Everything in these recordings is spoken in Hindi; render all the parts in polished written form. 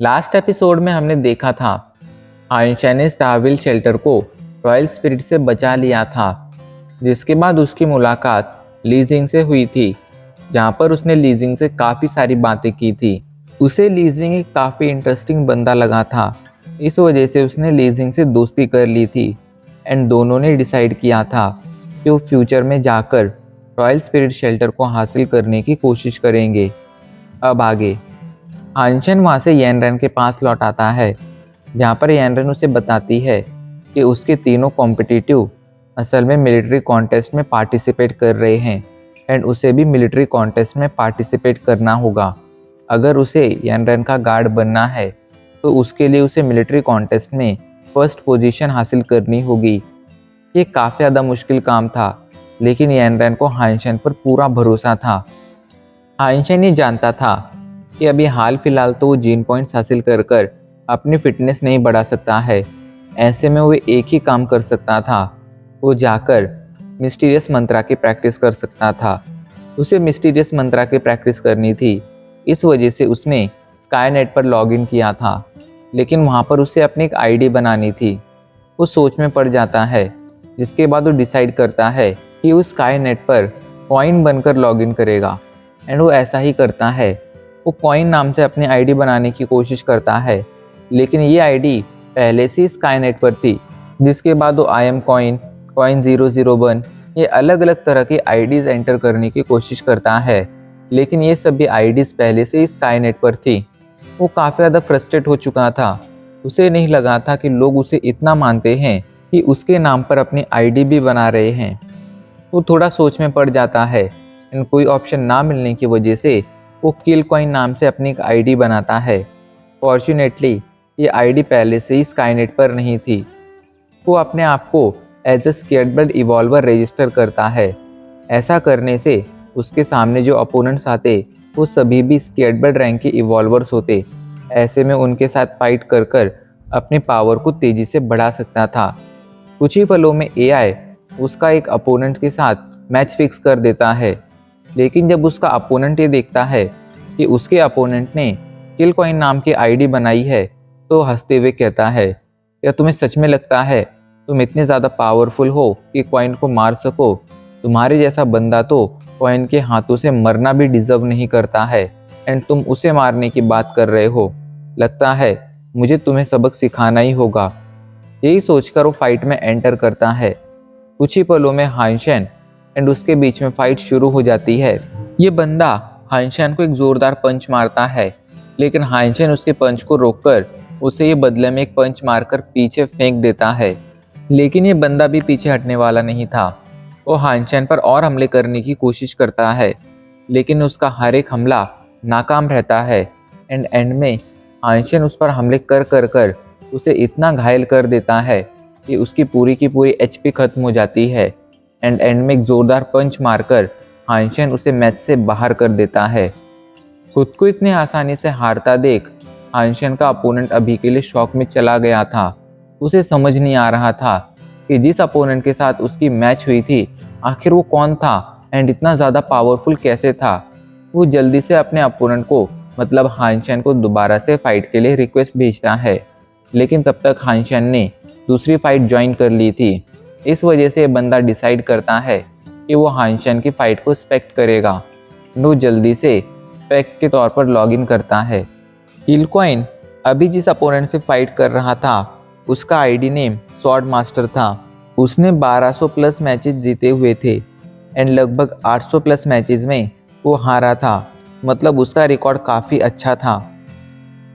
लास्ट एपिसोड में हमने देखा था आइंस्टाइन ने स्टारविल शेल्टर को रॉयल स्पिरिट से बचा लिया था, जिसके बाद उसकी मुलाकात लीजिंग से हुई थी, जहां पर उसने लीजिंग से काफ़ी सारी बातें की थी। उसे लीजिंग एक काफ़ी इंटरेस्टिंग बंदा लगा था, इस वजह से उसने लीजिंग से दोस्ती कर ली थी एंड दोनों ने डिसाइड किया था कि वो फ्यूचर में जाकर रॉयल स्पिरिट शेल्टर को हासिल करने की कोशिश करेंगे। अब आगे आइंस्टाइन वहाँ से यानरन के पास लौट आता है, जहाँ पर यानरन उसे बताती है कि उसके तीनों कॉम्पिटिटिव असल में मिलिट्री कॉन्टेस्ट में पार्टिसिपेट कर रहे हैं एंड उसे भी मिलिट्री कॉन्टेस्ट में पार्टिसिपेट करना होगा। अगर उसे यानरन का गार्ड बनना है तो उसके लिए उसे मिलिट्री कॉन्टेस्ट में फर्स्ट पोजीशन हासिल करनी होगी। ये काफ़ी ज़्यादा मुश्किल काम था, लेकिन यानरन को आइंस्टाइन पर पूरा भरोसा था। आइंस्टाइन ये जानता था कि अभी हाल फिलहाल तो वो जीन पॉइंट्स हासिल कर कर अपनी फिटनेस नहीं बढ़ा सकता है। ऐसे में वो एक ही काम कर सकता था, वो जाकर मिस्टीरियस मंत्रा की प्रैक्टिस कर सकता था। उसे मिस्टीरियस मंत्रा की प्रैक्टिस करनी थी, इस वजह से उसने स्काईनेट पर लॉगिन किया था, लेकिन वहाँ पर उसे अपनी एक आईडी बनानी थी। वो सोच में पड़ जाता है, जिसके बाद वो डिसाइड करता है कि वो स्काईनेट पर कॉइन बनकर लॉगिन करेगा एंड वो ऐसा ही करता है। वो कॉइन नाम से अपनी आईडी बनाने की कोशिश करता है, लेकिन ये आईडी पहले से ही स्काईनेट पर थी। जिसके बाद वो आई एम कॉइन, कॉइन 001 ये अलग अलग तरह की आईडीज़ एंटर करने की कोशिश करता है, लेकिन ये सभी आईडीज़ पहले से ही स्काईनेट पर थी। वो काफ़ी ज़्यादा फ्रस्ट्रेट हो चुका था। उसे नहीं लगा था कि लोग उसे इतना मानते हैं कि उसके नाम पर अपनी आईडी भी बना रहे हैं। वो थोड़ा सोच में पड़ जाता है एंड कोई ऑप्शन ना मिलने की वजह से वो किल कॉइन नाम से अपनी एक आईडी बनाता है। फॉर्चुनेटली ये आईडी पहले से ही स्काईनेट पर नहीं थी। वो अपने आप को as a scared bird evolver register करता है। ऐसा करने से उसके सामने जो अपोनेंट्स आते वो सभी भी स्केयर्ड बर्ड रैंक के इवॉल्वर्स होते। ऐसे में उनके साथ फाइट कर कर अपनी पावर को तेज़ी से बढ़ा सकता था। कुछ ही पलों में एआई उसका एक अपोनेंट के साथ मैच फिक्स कर देता है, लेकिन जब उसका अपोनेंट ये देखता है कि उसके अपोनेंट ने किल कॉइन नाम की आईडी बनाई है, तो हंसते हुए कहता है, क्या तुम्हें सच में लगता है तुम इतने ज़्यादा पावरफुल हो कि कॉइन को मार सको? तुम्हारे जैसा बंदा तो कॉइन के हाथों से मरना भी डिजर्व नहीं करता है एंड तुम उसे मारने की बात कर रहे हो। लगता है मुझे तुम्हें सबक सिखाना ही होगा। यही सोचकर वो फाइट में एंटर करता है। कुछ ही पलों में आइंस्टाइन एंड उसके बीच में फाइट शुरू हो जाती है। ये बंदा आइंस्टाइन को एक ज़ोरदार पंच मारता है, लेकिन आइंस्टाइन उसके पंच को रोककर उसे ये बदले में एक पंच मारकर पीछे फेंक देता है। लेकिन ये बंदा भी पीछे हटने वाला नहीं था। वो आइंस्टाइन पर और हमले करने की कोशिश करता है, लेकिन उसका हर एक हमला नाकाम रहता है एंड एंड में आइंस्टाइन उस पर हमले कर कर कर उसे इतना घायल कर देता है कि उसकी पूरी की पूरी एचपी खत्म हो जाती है एंड एंड में एक ज़ोरदार पंच मारकर आइंस्टाइन उसे मैच से बाहर कर देता है। खुद को इतनी आसानी से हारता देख आइंस्टाइन का अपोनेंट अभी के लिए शॉक में चला गया था। उसे समझ नहीं आ रहा था कि जिस अपोनेंट के साथ उसकी मैच हुई थी आखिर वो कौन था एंड इतना ज़्यादा पावरफुल कैसे था। वो जल्दी से अपने अपोनेंट को मतलब आइंस्टाइन को दोबारा से फाइट के लिए रिक्वेस्ट भेजता है, लेकिन तब तक आइंस्टाइन ने दूसरी फाइट ज्वाइन कर ली थी। इस वजह से बंदा डिसाइड करता है कि वो आइंस्टाइन की फाइट को रिस्पेक्ट करेगा। वो जल्दी से स्पेक्ट के तौर पर लॉगिन करता है। किल कॉइन अभी जिस अपोनेंट से फाइट कर रहा था उसका आईडी नेम स्वॉर्ड मास्टर था। उसने 1200 प्लस मैचेस जीते हुए थे एंड लगभग 800 प्लस मैचेस में वो हारा था, मतलब उसका रिकॉर्ड काफ़ी अच्छा था।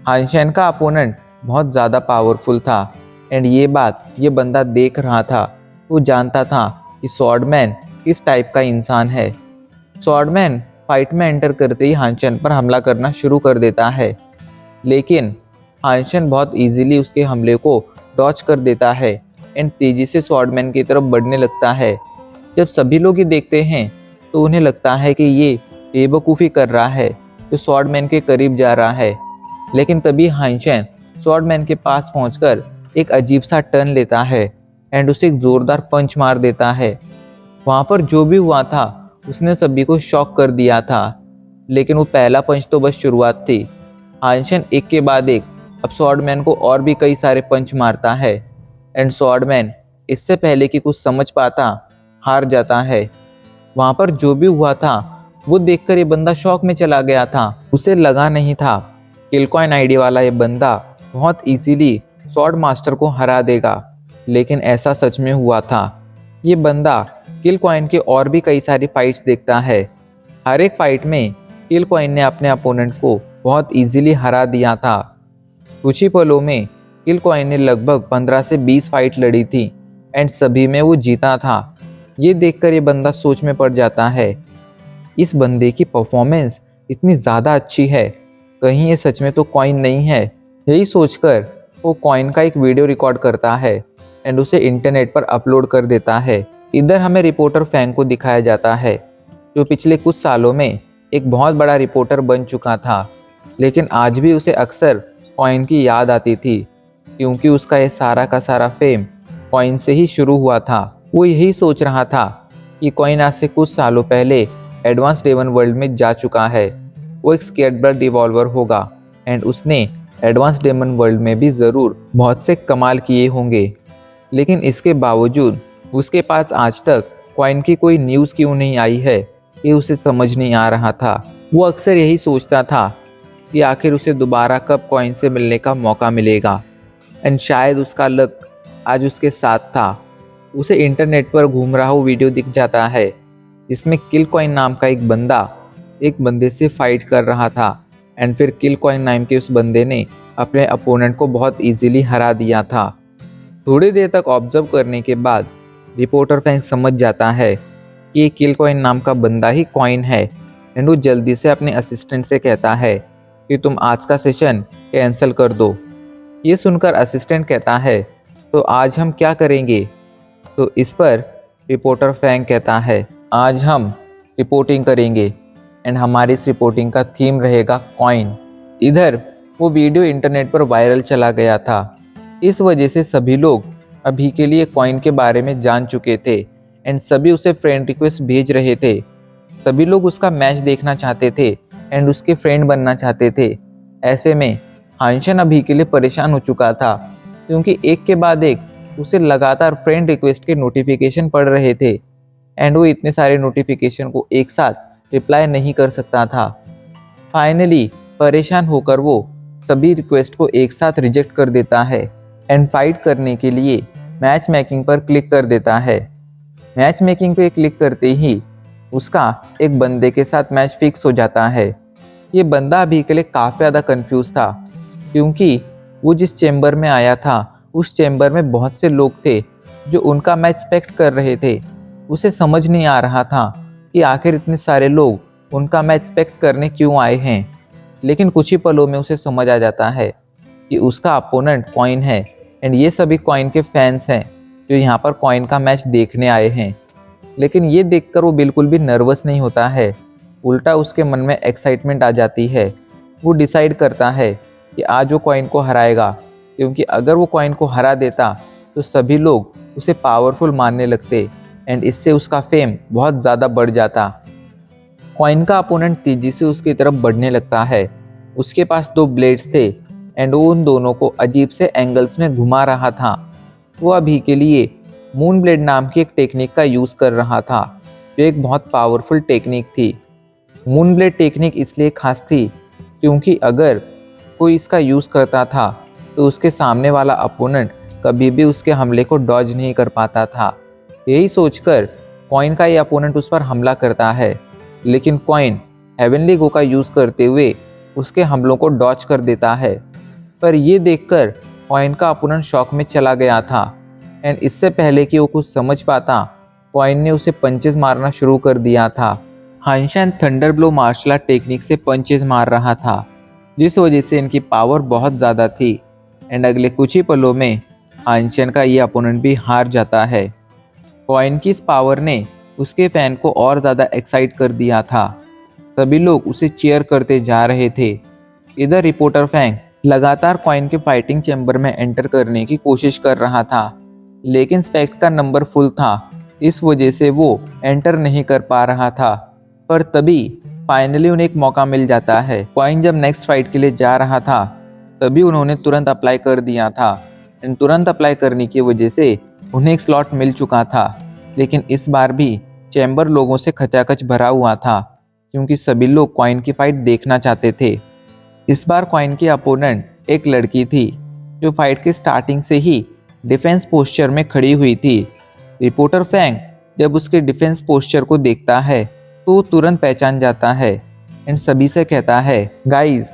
आइंस्टाइन का अपोनेंट बहुत ज़्यादा पावरफुल था एंड ये बात ये बंदा देख रहा था। वो जानता था कि स्वॉर्डमैन किस टाइप का इंसान है। स्वॉर्डमैन फाइट में एंटर करते ही आइंस्टाइन पर हमला करना शुरू कर देता है, लेकिन आइंस्टाइन बहुत इजीली उसके हमले को डॉच कर देता है एंड तेज़ी से स्वॉर्डमैन की तरफ बढ़ने लगता है। जब सभी लोग ये देखते हैं तो उन्हें लगता है कि ये बेवकूफ़ी कर रहा है, जो स्वॉर्डमैन के करीब जा रहा है। लेकिन तभी आइंस्टाइन स्वॉर्डमैन के पास पहुंचकर एक अजीब सा टर्न लेता है एंड उसे एक ज़ोरदार पंच मार देता है। वहाँ पर जो भी हुआ था उसने सभी को शॉक कर दिया था, लेकिन वो पहला पंच तो बस शुरुआत थी। आइंस्टाइन एक के बाद एक अब स्वॉर्डमैन को और भी कई सारे पंच मारता है एंड स्वॉर्डमैन इससे पहले कि कुछ समझ पाता हार जाता है। वहाँ पर जो भी हुआ था वो देखकर ये बंदा शॉक में चला गया था। उसे लगा नहीं था किलकॉइन आईडी वाला ये बंदा बहुत इजीली स्वॉर्ड मास्टर को हरा देगा, लेकिन ऐसा सच में हुआ था। ये बंदा किलकॉइन के और भी कई सारी फाइट्स देखता है। हर एक फाइट में किलकॉइन ने अपने अपोनेंट को बहुत इजीली हरा दिया था। कुछ ही पलों में किलकॉइन ने लगभग 15 से 20 फाइट लड़ी थी एंड सभी में वो जीता था। ये देखकर ये बंदा सोच में पड़ जाता है, इस बंदे की परफॉर्मेंस इतनी ज़्यादा अच्छी है, कहीं ये सच में तो कॉइन नहीं है। यही सोचकर वो कॉइन का एक वीडियो रिकॉर्ड करता है एंड उसे इंटरनेट पर अपलोड कर देता है। इधर हमें रिपोर्टर फैंग को दिखाया जाता है, जो पिछले कुछ सालों में एक बहुत बड़ा रिपोर्टर बन चुका था, लेकिन आज भी उसे अक्सर कॉइन की याद आती थी, क्योंकि उसका ये सारा का सारा फेम कॉइन से ही शुरू हुआ था। वो यही सोच रहा था कि कॉइन आज से कुछ सालों पहले एडवांस डेमन वर्ल्ड में जा चुका है। वो एक स्केर्ड ब्लड डिवॉल्वर होगा एंड उसने एडवांस डेमन वर्ल्ड में भी ज़रूर बहुत से कमाल किए होंगे, लेकिन इसके बावजूद उसके पास आज तक कॉइन की कोई न्यूज़ क्यों नहीं आई है, ये उसे समझ नहीं आ रहा था। वो अक्सर यही सोचता था कि आखिर उसे दोबारा कब कॉइन से मिलने का मौका मिलेगा एंड शायद उसका लक आज उसके साथ था। उसे इंटरनेट पर घूम रहा वो वीडियो दिख जाता है, जिसमें किलकॉइन नाम का एक बंदा एक बंदे से फाइट कर रहा था एंड फिर किलकॉइन नाम के उस बंदे ने अपने अपोनेंट को बहुत इजीली हरा दिया था। थोड़ी देर तक ऑब्जर्व करने के बाद रिपोर्टर फैंग समझ जाता है कि ये किलकॉइन नाम का बंदा ही कॉइन है एंड वो जल्दी से अपने असिस्टेंट से कहता है कि तुम आज का सेशन कैंसिल कर दो। ये सुनकर असिस्टेंट कहता है, तो आज हम क्या करेंगे? तो इस पर रिपोर्टर फैंग कहता है, आज हम रिपोर्टिंग करेंगे एंड हमारी इस रिपोर्टिंग का थीम रहेगा कॉइन। इधर वो वीडियो इंटरनेट पर वायरल चला गया था। इस वजह से सभी लोग अभी के लिए कॉइन के बारे में जान चुके थे एंड सभी उसे फ्रेंड रिक्वेस्ट भेज रहे थे। सभी लोग उसका मैच देखना चाहते थे एंड उसके फ्रेंड बनना चाहते थे। ऐसे में हानशन अभी के लिए परेशान हो चुका था, क्योंकि एक के बाद एक उसे लगातार फ्रेंड रिक्वेस्ट के नोटिफिकेशन पड़ रहे थे एंड वो इतने सारे नोटिफिकेशन को एक साथ रिप्लाई नहीं कर सकता था। फाइनली परेशान होकर वो सभी रिक्वेस्ट को एक साथ रिजेक्ट कर देता है एंड फाइट करने के लिए मैच मेकिंग पर क्लिक कर देता है। मैच मेकिंग पे क्लिक करते ही उसका एक बंदे के साथ मैच फिक्स हो जाता है। ये बंदा अभी के लिए काफ़ी ज़्यादा कंफ्यूज था, क्योंकि वो जिस चेंबर में आया था उस चेंबर में बहुत से लोग थे जो उनका मैच एक्सपेक्ट कर रहे थे। उसे समझ नहीं आ रहा था कि आखिर इतने सारे लोग उनका मैच एक्सपेक्ट करने क्यों आए हैं, लेकिन कुछ ही पलों में उसे समझ आ जाता है कि उसका अपोनेंट कॉइन है एंड ये सभी कॉइन के फैंस हैं जो यहाँ पर कॉइन का मैच देखने आए हैं। लेकिन ये देखकर वो बिल्कुल भी नर्वस नहीं होता है, उल्टा उसके मन में एक्साइटमेंट आ जाती है। वो डिसाइड करता है कि आज वो कॉइन को हराएगा, क्योंकि अगर वो कॉइन को हरा देता तो सभी लोग उसे पावरफुल मानने लगते एंड इससे उसका फेम बहुत ज़्यादा बढ़ जाता। कॉइन का अपोनेंट तेजी से उसकी तरफ बढ़ने लगता है। उसके पास 2 ब्लेड्स थे एंड वो उन दोनों को अजीब से एंगल्स में घुमा रहा था। वो अभी के लिए मून ब्लेड नाम की एक टेक्निक का यूज़ कर रहा था, जो एक बहुत पावरफुल टेक्निक थी। मून ब्लेड टेक्निक इसलिए खास थी क्योंकि अगर कोई इसका यूज़ करता था तो उसके सामने वाला अपोनेंट कभी भी उसके हमले को डॉज नहीं कर पाता था। यही सोचकर कॉइन का ये अपोनेंट उस पर हमला करता है, लेकिन कॉइन हेवनली गो का यूज़ करते हुए उसके हमलों को डॉज कर देता है। पर ये देखकर कॉइन का अपोनेंट शॉक में चला गया था एंड इससे पहले कि वो कुछ समझ पाता, कॉइन ने उसे पंचेस मारना शुरू कर दिया था। हानशन thunder blow martial art technique से पंचेस मार रहा था, जिस वजह से इनकी पावर बहुत ज़्यादा थी एंड अगले कुछ ही पलों में हानशन का ये अपोनेंट भी हार जाता है। कॉइन की इस पावर ने उसके फैन को और ज़्यादा एक्साइट कर दिया था। सभी लोग उसे चीयर करते जा रहे थे। इधर रिपोर्टर फैंग लगातार कॉइन के फाइटिंग चैम्बर में एंटर करने की कोशिश कर रहा था, लेकिन स्पेक्ट का नंबर फुल था, इस वजह से वो एंटर नहीं कर पा रहा था। पर तभी फाइनली उन्हें एक मौका मिल जाता है। कॉइन जब नेक्स्ट फाइट के लिए जा रहा था तभी उन्होंने तुरंत अप्लाई कर दिया था। एंड तुरंत अप्लाई करने की वजह से उन्हें एक स्लॉट मिल चुका था। लेकिन इस बार भी चैम्बर लोगों से खचाखच भरा हुआ था, क्योंकि सभी लोग कॉइन की फाइट देखना चाहते थे। इस बार कॉइन की अपोनेंट एक लड़की थी, जो फाइट के स्टार्टिंग से ही डिफेंस पोस्चर में खड़ी हुई थी। रिपोर्टर फैंग जब उसके डिफेंस पोस्चर को देखता है तो वो तुरंत पहचान जाता है एंड सभी से कहता है, गाइस,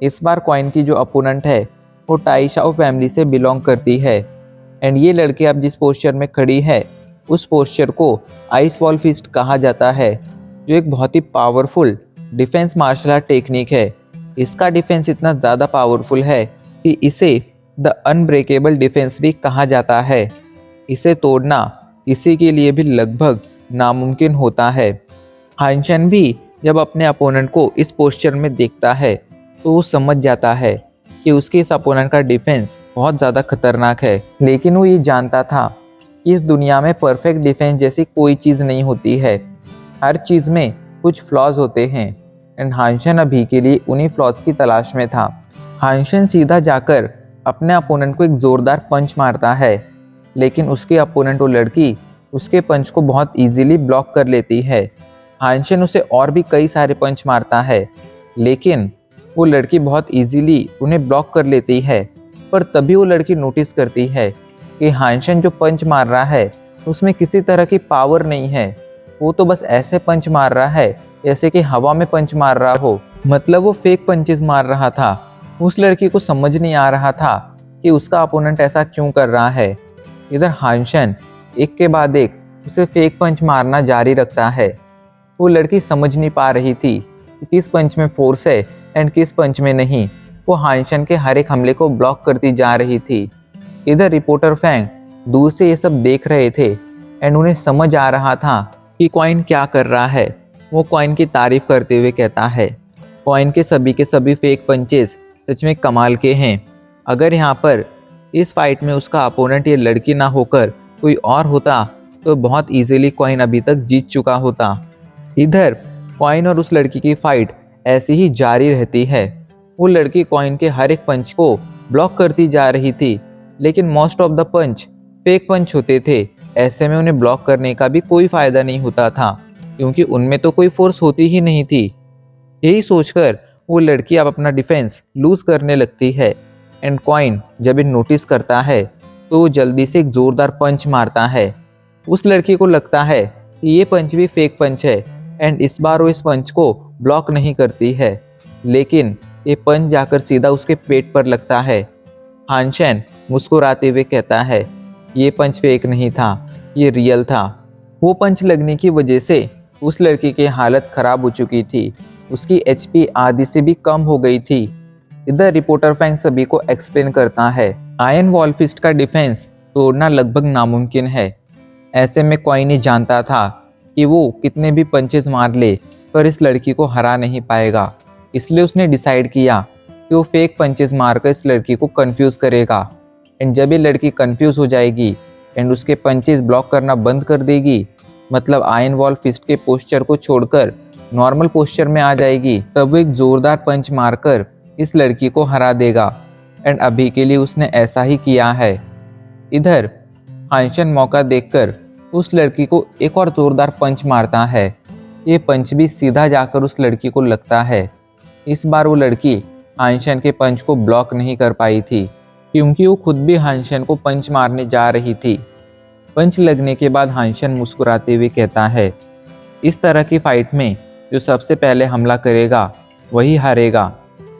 इस बार कॉइन की जो अपोनेंट है वो टाई शाओ फैमिली से बिलोंग करती है। एंड ये लड़की अब जिस पोस्चर में खड़ी है उस पोस्चर को आइस वॉल फिस्ट कहा जाता है, जो एक बहुत ही powerful defence martial art technique है। इसका डिफेंस इतना ज़्यादा पावरफुल है कि इसे द अनब्रेकेबल डिफेंस भी कहा जाता है। इसे तोड़ना किसी के लिए भी लगभग नामुमकिन होता है। हानशन भी जब अपने अपोनेंट को इस पोस्चर में देखता है तो वो समझ जाता है कि उसके इस अपोनेंट का डिफेंस बहुत ज़्यादा खतरनाक है। लेकिन वो ये जानता था कि इस दुनिया में परफेक्ट डिफेंस जैसी कोई चीज़ नहीं होती है। हर चीज़ में कुछ फ्लॉज होते हैं एंड हानशन अभी के लिए उन्हीं फ्लॉज की तलाश में था। हानशन सीधा जाकर अपने अपोनेंट को एक ज़ोरदार पंच मारता है, लेकिन उसके अपोनेंट वो लड़की उसके पंच को बहुत इजीली ब्लॉक कर लेती है। हानशन उसे और भी कई सारे पंच मारता है, लेकिन वो लड़की बहुत इजीली उन्हें ब्लॉक कर लेती है। पर तभी वो लड़की नोटिस करती है कि हानशन जो पंच मार रहा है उसमें किसी तरह की पावर नहीं है। वो तो बस ऐसे पंच मार रहा है जैसे कि हवा में पंच मार रहा हो, मतलब वो फेक पंचेस मार रहा था। उस लड़की को समझ नहीं आ रहा था कि उसका अपोनेंट ऐसा क्यों कर रहा है। इधर हानशन एक के बाद एक उसे फेक पंच मारना जारी रखता है। वो लड़की समझ नहीं पा रही थी कि किस पंच में फोर्स है एंड किस पंच में नहीं। वो हानशन के हर एक हमले को ब्लॉक करती जा रही थी। इधर रिपोर्टर फैंग दूर से ये सब देख रहे थे एंड उन्हें समझ आ रहा था कि कॉइन क्या कर रहा है। वो कॉइन की तारीफ करते हुए कहता है, कॉइन के सभी फेक पंचेस सच में कमाल के हैं। अगर यहाँ पर इस फाइट में उसका अपोनेंट ये लड़की ना होकर कोई और होता तो बहुत इजीली कॉइन अभी तक जीत चुका होता। इधर कॉइन और उस लड़की की फाइट ऐसी ही जारी रहती है। वो लड़की कॉइन के हर एक पंच को ब्लॉक करती जा रही थी, लेकिन most of the punch fake punch होते थे। ऐसे में उन्हें ब्लॉक करने का भी कोई फ़ायदा नहीं होता था, क्योंकि उनमें तो कोई फोर्स होती ही नहीं थी। यही सोचकर वो लड़की अब अपना डिफेंस लूज़ करने लगती है एंड कॉइन जब ये नोटिस करता है तो वो जल्दी से एक ज़ोरदार पंच मारता है। उस लड़की को लगता है कि ये पंच भी फेक पंच है एंड इस बार वो इस पंच को ब्लॉक नहीं करती है, लेकिन ये पंच जाकर सीधा उसके पेट पर लगता है। हानशन मुस्कुराते हुए कहता है, ये पंच फेक नहीं था, ये रियल था। वो पंच लगने की वजह से उस लड़की की हालत ख़राब हो चुकी थी। उसकी एचपी आधी से भी कम हो गई थी। इधर रिपोर्टर फैंग सभी को एक्सप्लेन करता है, आयरन वॉल फिस्ट का डिफेंस तोड़ना लगभग नामुमकिन है। ऐसे में कॉइन ही जानता था कि वो कितने भी पंचेस मार ले पर इस लड़की को हरा नहीं पाएगा। इसलिए उसने डिसाइड किया कि वो फेक पंचेस मारकर इस लड़की को कंफ्यूज करेगा। एंड जब ये लड़की कंफ्यूज हो जाएगी एंड उसके पंचेस ब्लॉक करना बंद कर देगी, मतलब आयरन वॉल फिस्ट के पोस्चर को छोड़कर नॉर्मल पोस्चर में आ जाएगी, तब वो एक ज़ोरदार पंच मारकर इस लड़की को हरा देगा। एंड अभी के लिए उसने ऐसा ही किया है। इधर हानशन मौका देखकर उस लड़की को एक और ज़ोरदार पंच मारता है। ये पंच भी सीधा जाकर उस लड़की को लगता है। इस बार वो लड़की हानशन के पंच को ब्लॉक नहीं कर पाई थी, क्योंकि वो खुद भी हानशन को पंच मारने जा रही थी। पंच लगने के बाद हानशन मुस्कुराते हुए कहता है, इस तरह की फाइट में जो सबसे पहले हमला करेगा वही हारेगा।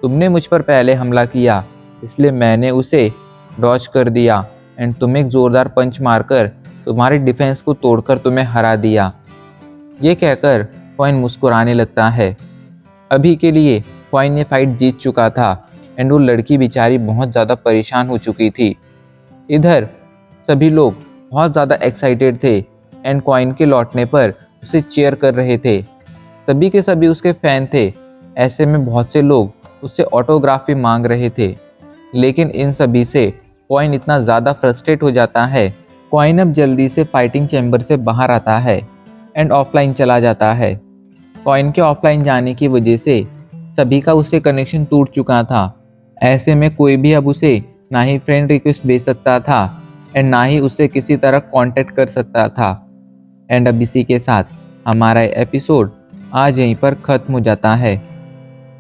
तुमने मुझ पर पहले हमला किया, इसलिए मैंने उसे डॉज कर दिया एंड तुम्हें एक ज़ोरदार पंच मारकर तुम्हारे डिफेंस को तोड़कर तुम्हें हरा दिया। ये कहकर कॉइन मुस्कुराने लगता है। अभी के लिए कॉइन ने फाइट जीत चुका था एंड वो लड़की बेचारी बहुत ज़्यादा परेशान हो चुकी थी। इधर सभी लोग बहुत ज़्यादा एक्साइटेड थे एंड कॉइन के लौटने पर उसे चीयर कर रहे थे। सभी के सभी उसके फ़ैन थे। ऐसे में बहुत से लोग उससे ऑटोग्राफ भी मांग रहे थे, लेकिन इन सभी से कॉइन इतना ज़्यादा फ्रस्ट्रेट हो जाता है। कॉइन अब जल्दी से फाइटिंग चैम्बर से बाहर आता है एंड ऑफलाइन चला जाता है। कॉइन के ऑफलाइन जाने की वजह से सभी का उससे कनेक्शन टूट चुका था। ऐसे में कोई भी अब उसे ना ही फ्रेंड रिक्वेस्ट भेज सकता था एंड ना ही उससे किसी तरह कांटेक्ट कर सकता था। एंड अब इसी के साथ हमारा एपिसोड आज यहीं पर ख़त्म हो जाता है।